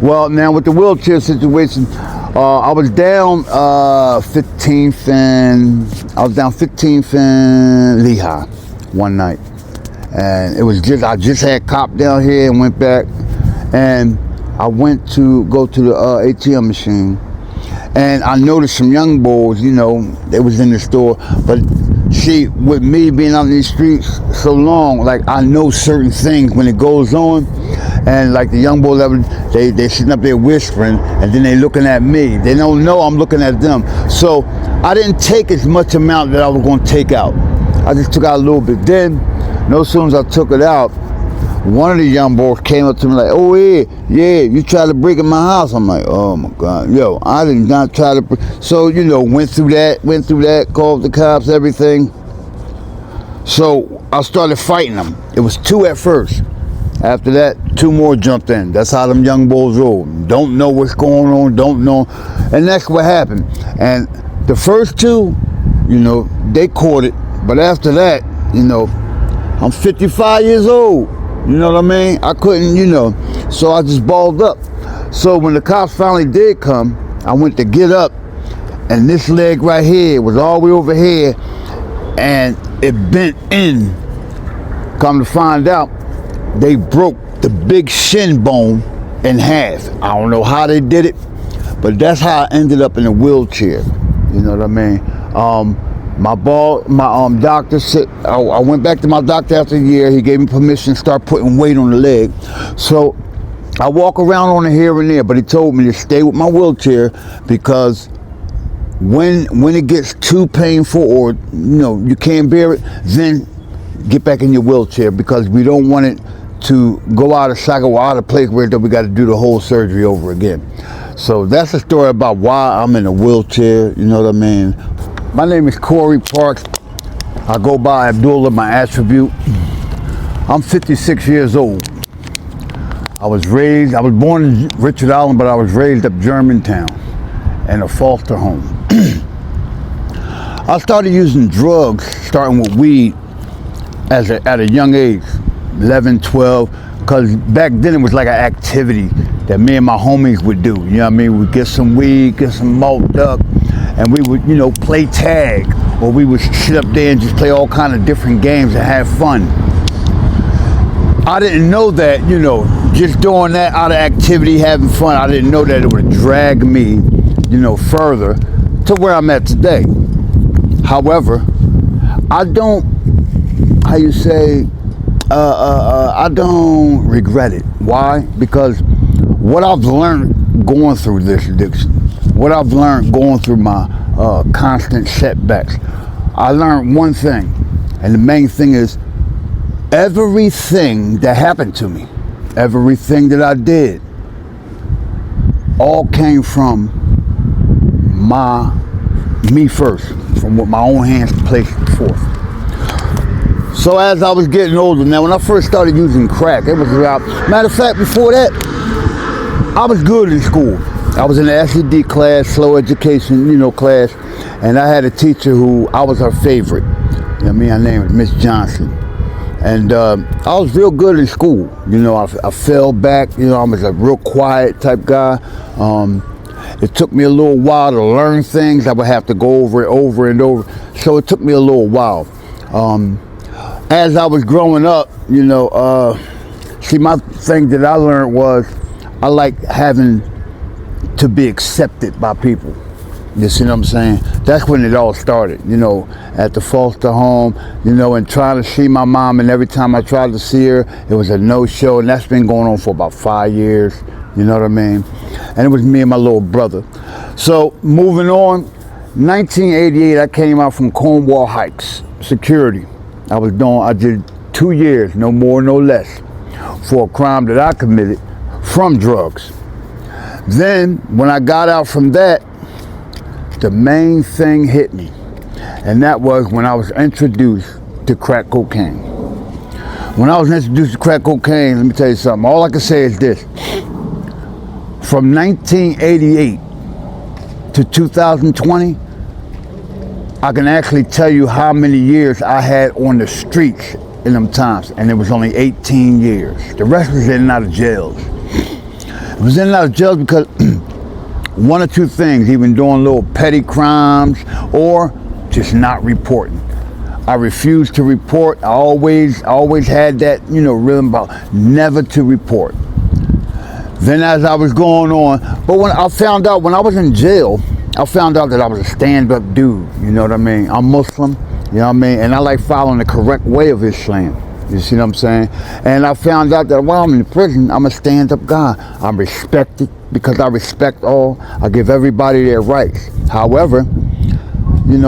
Well, now with the wheelchair situation, I was down 15th and Lehigh one night, and it was I just had cop down here and went back, and I went to go to the ATM machine, and I noticed some young boys, they was in the store, but see, with me being out in these streets so long, like I know certain things when it goes on, and like the young boys, they sitting up there whispering, and then they looking at me. They don't know I'm looking at them. So I didn't take as much amount that I was going to take out. I just took out a little bit. Then, no sooner as I took it out, one of the young boys came up to me like, "Oh yeah, you tried to break in my house." I'm like, "Oh my God, yo, I did not try to." So went through that, called the cops, everything. So I started fighting them. It was 2 at first. After that, 2 more jumped in. That's how them young boys roll. Don't know what's going on, don't know, and that's what happened. And the first 2, they caught it, but after that, I'm 55 years old. You know what I mean? I couldn't, so I just balled up. So when the cops finally did come, I went to get up, and this leg right here was all the way over here, and it bent in. Come to find out, they broke the big shin bone in half. I don't know how they did it, but that's how I ended up in a wheelchair. You know what I mean? My doctor said, I went back to my doctor after a year. He gave me permission to start putting weight on the leg. So I walk around on it here and there, but he told me to stay with my wheelchair because when it gets too painful or you can't bear it, then get back in your wheelchair, because we don't want it to go out of cycle or out of place where we got to do the whole surgery over again. So that's the story about why I'm in a wheelchair. You know what I mean? My name is Corey Parks. I go by Abdullah, my attribute. I'm 56 years old. I was born in Richard Island, but I was raised up Germantown in a foster home. I started using drugs, starting with weed, at a young age, 11, 12, because back then it was like an activity that me and my homies would do. You know what I mean? We'd get some weed, get some malt up, and we would, play tag, or we would sit up there and just play all kind of different games and have fun. I didn't know that, just doing that out of activity, having fun, I didn't know that it would drag me, further to where I'm at today. However, I don't, I don't regret it. Why? Because what I've learned going through this addiction, what I've learned going through my constant setbacks, I learned one thing, and the main thing is everything that happened to me, everything that I did, all came from me first, from what my own hands placed forth. So as I was getting older, now when I first started using crack, it was about, matter of fact, before that, I was good in school. I was in the SED class, slow education, class, and I had a teacher who, I was her favorite. Her name was Miss Johnson. And I was real good in school. I fell back, I was a real quiet type guy. It took me a little while to learn things. I would have to go over it over and over. So it took me a little while. As I was growing up, see, my thing that I learned was I like having to be accepted by people. You see what I'm saying? That's when it all started, at the foster home, and trying to see my mom, and every time I tried to see her, it was a no-show, and that's been going on for about 5 years, you know what I mean? And it was me and my little brother. So, moving on, 1988, I came out from Cornwall Heights, security. I did 2 years, no more, no less, for a crime that I committed from drugs. Then, when I got out from that, the main thing hit me, and that was when I was introduced to crack cocaine. When I was introduced to crack cocaine, let me tell you something, all I can say is this. From 1988 to 2020, I can actually tell you how many years I had on the streets in them times, and it was only 18 years. The rest was in and out of jails. I was in and out of jail because one or two things, even doing little petty crimes or just not reporting. I refused to report. I always had that, rhythm about never to report. Then as I was going on, but when I found out, when I was in jail, I found out that I was a stand-up dude, you know what I mean? I'm Muslim, you know what I mean? And I like following the correct way of Islam, you see what I'm saying? And I found out that while I'm in prison, I'm a stand-up guy. I'm respected because I respect all. I give everybody their rights. However,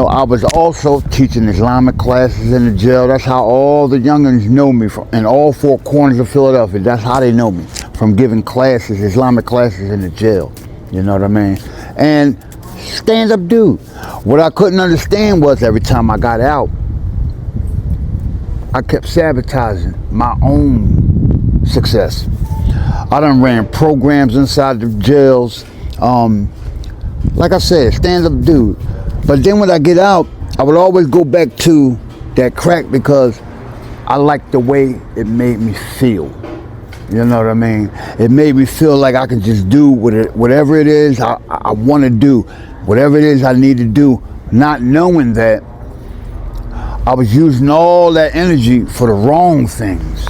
I was also teaching Islamic classes in the jail. That's how all the youngins know me from in all four corners of Philadelphia. That's how they know me, from giving classes, Islamic classes in the jail. You know what I mean? And stand-up dude. What I couldn't understand was every time I got out, I kept sabotaging my own success. I done ran programs inside the jails. Like I said, stand-up dude. But then when I get out, I would always go back to that crack because I liked the way it made me feel. You know what I mean? It made me feel like I can just do whatever it is I want to do, whatever it is I need to do, not knowing that I was using all that energy for the wrong things.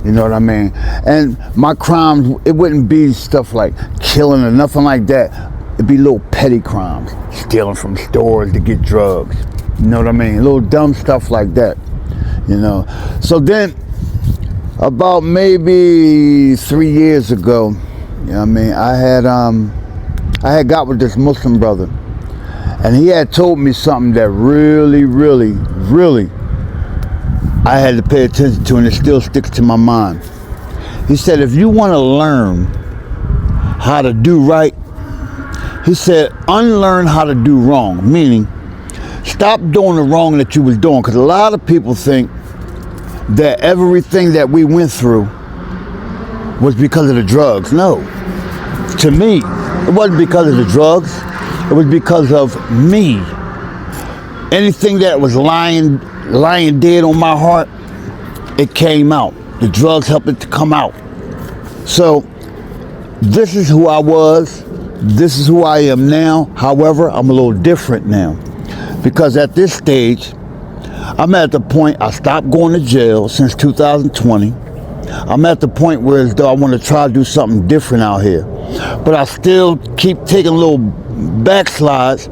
You know what I mean? And my crimes, it wouldn't be stuff like killing or nothing like that. It'd be little petty crimes, stealing from stores to get drugs. You know what I mean? Little dumb stuff like that. So then, about maybe 3 years ago, you know what I mean, I had got with this Muslim brother, and he had told me something that really, really, really I had to pay attention to, and it still sticks to my mind. He said, if you want to learn how to do right, he said, unlearn how to do wrong, meaning stop doing the wrong that you was doing. Because a lot of people think that everything that we went through was because of the drugs. No. To me, it wasn't because of the drugs. It was because of me. Anything that was lying dead on my heart, it came out. The drugs helped it to come out. So this is who I was. This is who I am now. However, I'm a little different now. Because at this stage, I'm at the point, I stopped going to jail since 2020. I'm at the point where as though I want to try to do something different out here. But I still keep taking little backslides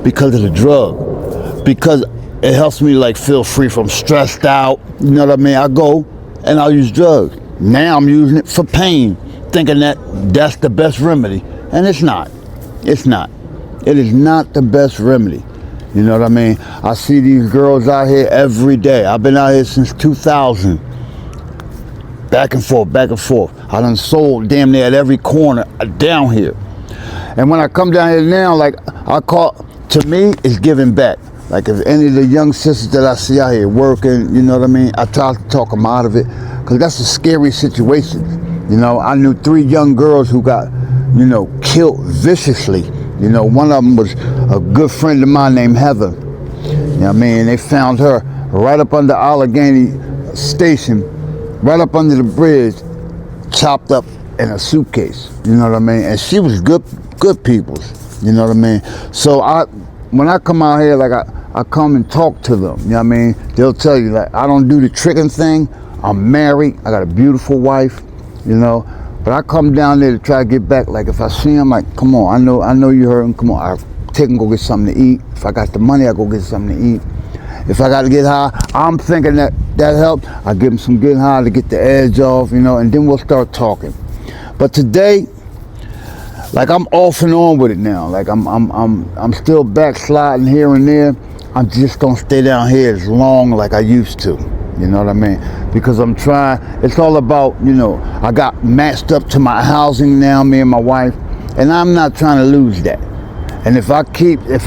because of the drug. Because it helps me like feel free from stressed out. You know what I mean? I go and I'll use drugs. Now I'm using it for pain, thinking that that's the best remedy. And it's not. It's not. It is not the best remedy. You know what I mean? I see these girls out here every day. I've been out here since 2000. Back and forth, back and forth. I done sold damn near at every corner down here. And when I come down here now, like to me, it's giving back. Like if any of the young sisters that I see out here working, you know what I mean? I try to talk them out of it. Because that's a scary situation. I knew 3 young girls who got killed viciously. One of them was a good friend of mine named Heather. You know what I mean? They found her right up under Allegheny Station, right up under the bridge, chopped up in a suitcase. You know what I mean? And she was good people's. You know what I mean? So when I come out here, like I come and talk to them. You know what I mean? They'll tell you like I don't do the tricking thing. I'm married. I got a beautiful wife. But I come down there to try to get back. Like if I see him, like, come on, I know you heard him. Come on, I take him, go get something to eat. If I got the money, I go get something to eat. If I got to get high, I'm thinking that helped. I give him some getting high to get the edge off, and then we'll start talking. But today, like I'm off and on with it now. Like I'm still backsliding here and there. I'm just gonna stay down here as long like I used to. You know what I mean? Because I'm trying, it's all about, I got matched up to my housing now, me and my wife, and I'm not trying to lose that. And if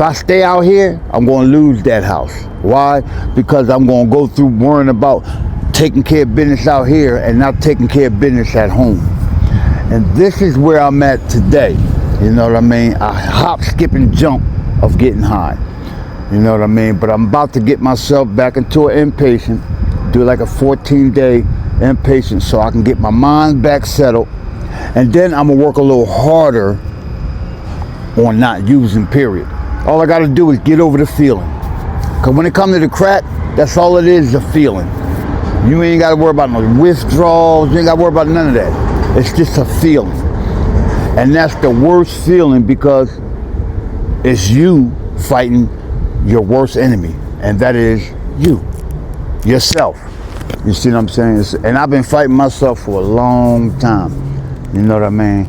I stay out here, I'm going to lose that house. Why? Because I'm going to go through worrying about taking care of business out here and not taking care of business at home. And this is where I'm at today. You know what I mean? I hop, skip, and jump of getting high. You know what I mean? But I'm about to get myself back into an inpatient, do like a 14-day inpatient so I can get my mind back settled And then I'm gonna work a little harder on not using, period. All I gotta do is get over the feeling. Cause when it comes to the crack, that's all it is, a feeling. You ain't gotta worry about no withdrawals, you ain't gotta worry about none of that. It's just a feeling. And that's the worst feeling because it's you fighting your worst enemy, and that is you, yourself. You see what I'm saying? And I've been fighting myself for a long time. You know what I mean?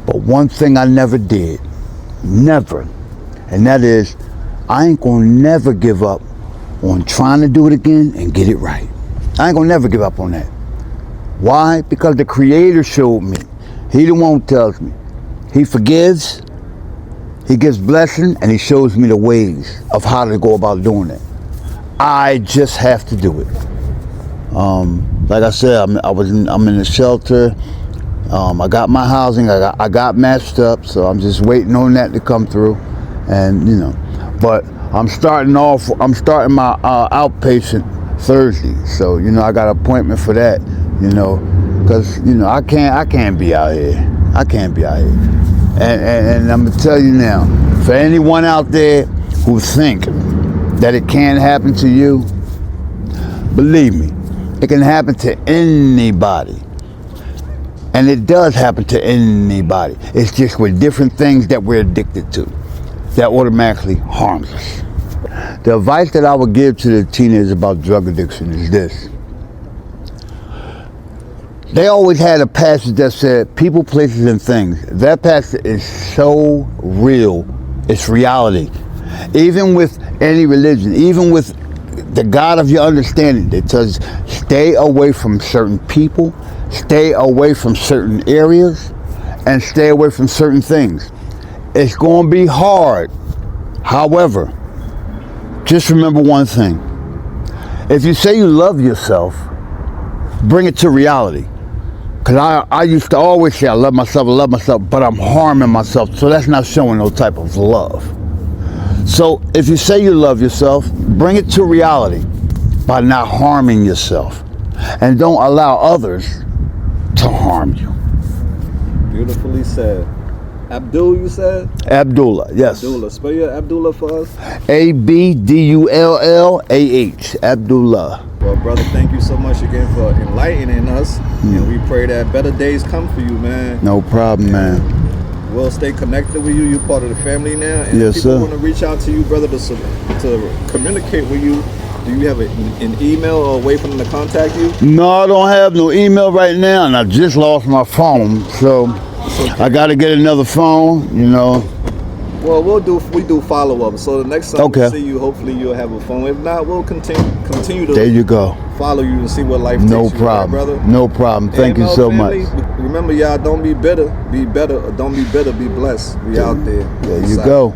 But one thing I never did, never, and that is I ain't gonna never give up on trying to do it again and get it right. I ain't gonna never give up on that. Why? Because the Creator showed me. He the one who tells me. He forgives, He gives blessing, and He shows me the ways of how to go about doing it. I just have to do it. Like I said, I'm in the shelter. I got my housing. I got matched up, so I'm just waiting on that to come through, and you know. But I'm starting my outpatient Thursday, so you know I got an appointment for that. You know, because you know I can't be out here. I can't be out here. And I'm gonna tell you now, for anyone out there who think that it can't happen to you, believe me, it can happen to anybody. And it does happen to anybody. It's just with different things that we're addicted to that automatically harms us. The advice that I would give to the teenagers about drug addiction is this. They always had a passage that said, people, places, and things. That passage is so real. It's reality. Even with any religion, even with the God of your understanding, it tells you, stay away from certain people, stay away from certain areas, and stay away from certain things. It's going to be hard. However, just remember one thing. If you say you love yourself, bring it to reality. Because I used to always say I love myself, but I'm harming myself. So that's not showing no type of love. So if you say you love yourself, bring it to reality by not harming yourself. And don't allow others to harm you. Beautifully said. Abdul, you said? Abdullah, yes. Abdullah. Spell your Abdullah for us. Abdullah. Abdullah. Well, brother, thank you so much again for enlightening us. And we pray that better days come for you, man. No problem, man. We'll stay connected with you. You're part of the family now. And yes, if people sir. want to reach out to you, brother, to communicate with you, do you have an email or a way for them to contact you? No, I don't have no email right now, and I just lost my phone, so okay. I got to get another phone, you know. Well, we do follow-up, so the next time we see you, hopefully you'll have a phone. If not, we'll continue to there you go. Follow you and see what life takes no you, problem, brother. No problem. Thank you so family, much. Remember, y'all, don't be bitter. Be better, or don't be bitter, be blessed. We out there. There you go.